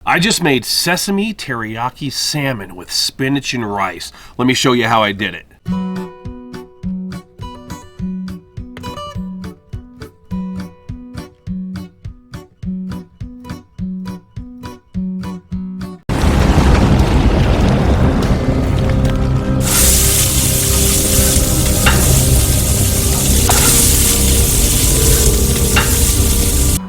I just made Sesame Teriyaki Salmon with spinach and rice. Let me show you how I did it.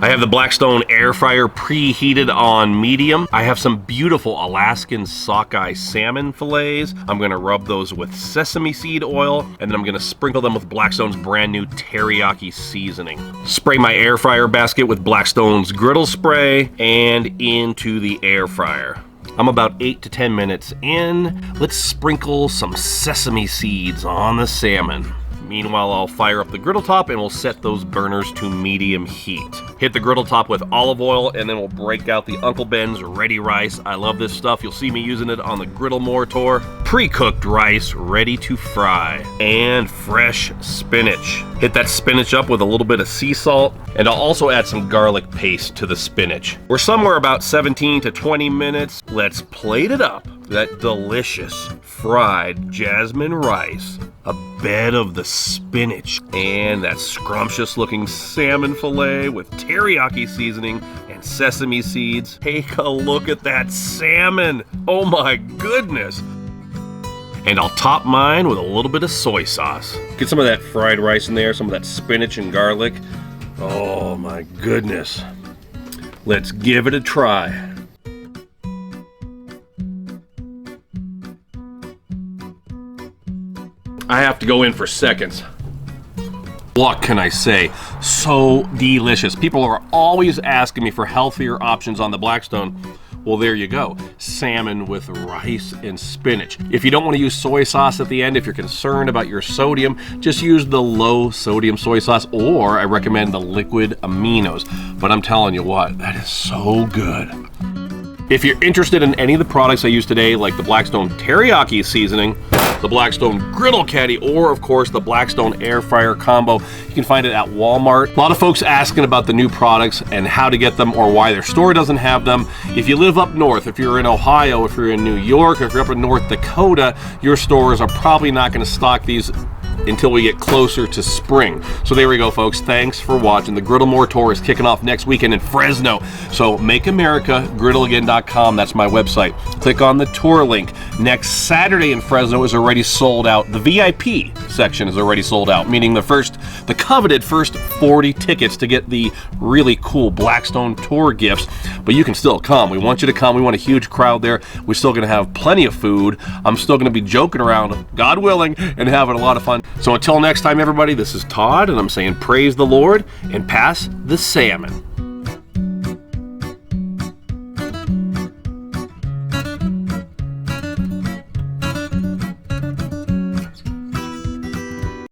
I have the Blackstone Air Fryer preheated on medium. I have some beautiful Alaskan Sockeye salmon fillets. I'm gonna rub those with sesame seed oil, and then I'm gonna sprinkle them with Blackstone's brand new teriyaki seasoning. Spray my air fryer basket with Blackstone's griddle spray and into the air fryer. I'm about 8 to 10 minutes in. Let's sprinkle some sesame seeds on the salmon. Meanwhile, I'll fire up the griddle top and we'll set those burners to medium heat. Hit the griddle top with olive oil and then we'll break out the Uncle Ben's ready rice. I love this stuff. You'll see me using it on the griddle mortar. Pre-cooked rice ready to fry. And fresh spinach. Hit that spinach up with a little bit of sea salt, and I'll also add some garlic paste to the spinach. We're somewhere about 17 to 20 minutes. Let's plate it up. That delicious fried jasmine rice, a bed of the spinach, and that scrumptious looking salmon fillet with teriyaki seasoning and sesame seeds. Take a look at that salmon. Oh my goodness. And I'll top mine with a little bit of soy sauce. Get some of that fried rice in there, some of that spinach and garlic. Oh my goodness. Let's give it a try. I have to go in for seconds. What can I say? So delicious. People are always asking me for healthier options on the Blackstone. Well, there you go. Salmon with rice and spinach. If you don't want to use soy sauce at the end, if you're concerned about your sodium, just use the low sodium soy sauce, or I recommend the liquid aminos. But I'm telling you what, that is so good. If you're interested in any of the products I use today, like the Blackstone Teriyaki seasoning, the Blackstone Griddle Caddy, or of course the Blackstone Air Fryer Combo, you can find it at Walmart. A lot of folks asking about the new products and how to get them or why their store doesn't have them. If you live up north, if you're in Ohio, if you're in New York, if you're up in North Dakota, your stores are probably not going to stock these until we get closer to spring. So there we go, folks. Thanks for watching. The Griddle More Tour is kicking off next weekend in Fresno. So makeamericagriddleagain.com. That's my website. Click on the tour link. Next Saturday in Fresno is already sold out. The VIP section is already sold out, meaning the coveted first 40 tickets to get the really cool Blackstone tour gifts. But you can still come. We want you to come. We want a huge crowd there. We're still going to have plenty of food. I'm still going to be joking around, God willing, and having a lot of fun. So until next time, everybody, this is Todd, and I'm saying praise the Lord and pass the salmon.